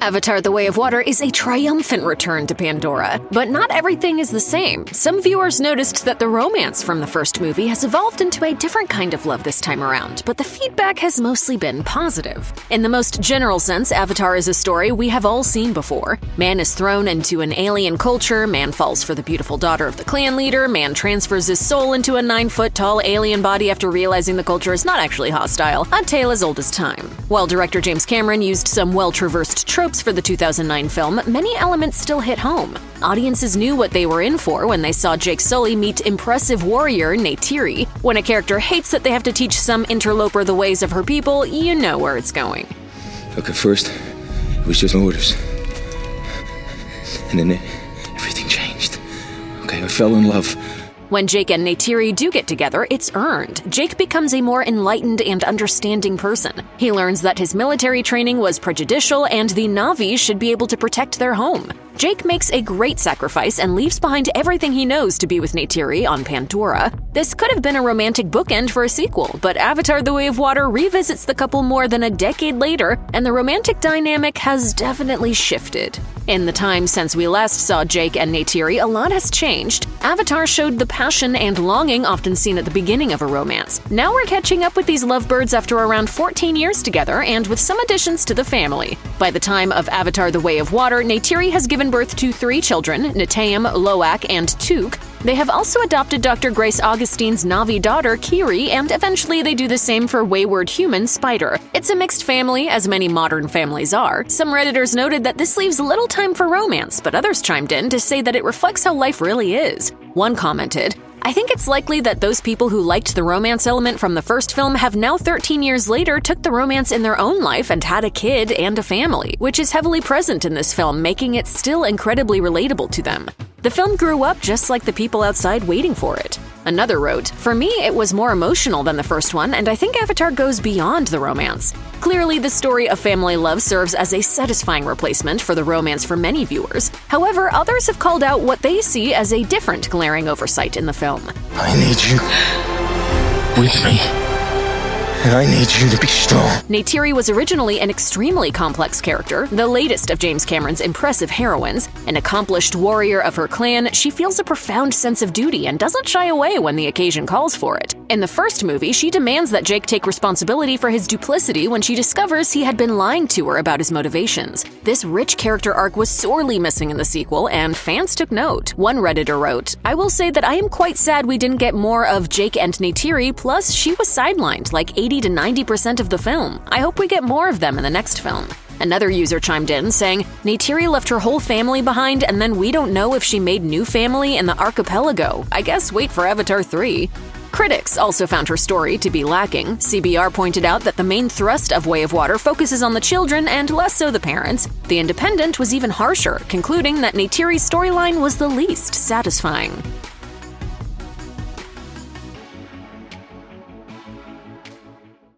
Avatar: The Way of Water is a triumphant return to Pandora, but not everything is the same. Some viewers noticed that the romance from the first movie has evolved into a different kind of love this time around, but the feedback has mostly been positive. In the most general sense, Avatar is a story we have all seen before. Man is thrown into an alien culture, man falls for the beautiful daughter of the clan leader, man transfers his soul into a 9-foot-tall alien body after realizing the culture is not actually hostile, a tale as old as time. While director James Cameron used some well-traversed tropes for the 2009 film, many elements still hit home. Audiences knew what they were in for when they saw Jake Sully meet impressive warrior Natiri. When a character hates that they have to teach some interloper the ways of her people, you know where it's going. Look, at first, it was just orders. And then everything changed. Okay, I fell in love. When Jake and Natiri do get together, it's earned. Jake becomes a more enlightened and understanding person. He learns that his military training was prejudicial and the Na'vi should be able to protect their home. Jake makes a great sacrifice and leaves behind everything he knows to be with Natiri on Pandora. This could have been a romantic bookend for a sequel, but Avatar: The Way of Water revisits the couple more than a decade later, and the romantic dynamic has definitely shifted. In the time since we last saw Jake and Natiri, a lot has changed. Avatar showed the passion and longing often seen at the beginning of a romance. Now we're catching up with these lovebirds after around 14 years together and with some additions to the family. By the time of Avatar: The Way of Water, Natiri has given birth to 3 children, Neteyam, Loak, and Took. They have also adopted Dr. Grace Augustine's Na'vi daughter, Kiri, and eventually they do the same for wayward human Spider. It's a mixed family, as many modern families are. Some Redditors noted that this leaves little time for romance, but others chimed in to say that it reflects how life really is. One commented, "I think it's likely that those people who liked the romance element from the first film have now 13 years later took the romance in their own life and had a kid and a family, which is heavily present in this film, making it still incredibly relatable to them. The film grew up just like the people outside waiting for it." Another wrote, "For me, it was more emotional than the first one, and I think Avatar goes beyond the romance. Clearly, the story of family love serves as a satisfying replacement for the romance for many viewers. However, others have called out what they see as a different glaring oversight in the film. I need you with me. And I need you to be strong." Natiri was originally an extremely complex character, the latest of James Cameron's impressive heroines. An accomplished warrior of her clan, she feels a profound sense of duty and doesn't shy away when the occasion calls for it. In the first movie, she demands that Jake take responsibility for his duplicity when she discovers he had been lying to her about his motivations. This rich character arc was sorely missing in the sequel, and fans took note. One Redditor wrote, "I will say that I am quite sad we didn't get more of Jake and Natiri, plus she was sidelined like 80 to 90% of the film. I hope we get more of them in the next film." Another user chimed in, saying, "Natiri left her whole family behind, and then we don't know if she made new family in the archipelago. I guess wait for Avatar 3. Critics also found her story to be lacking. CBR pointed out that the main thrust of Way of Water focuses on the children and less so the parents. The Independent was even harsher, concluding that Natiri's storyline was the least satisfying.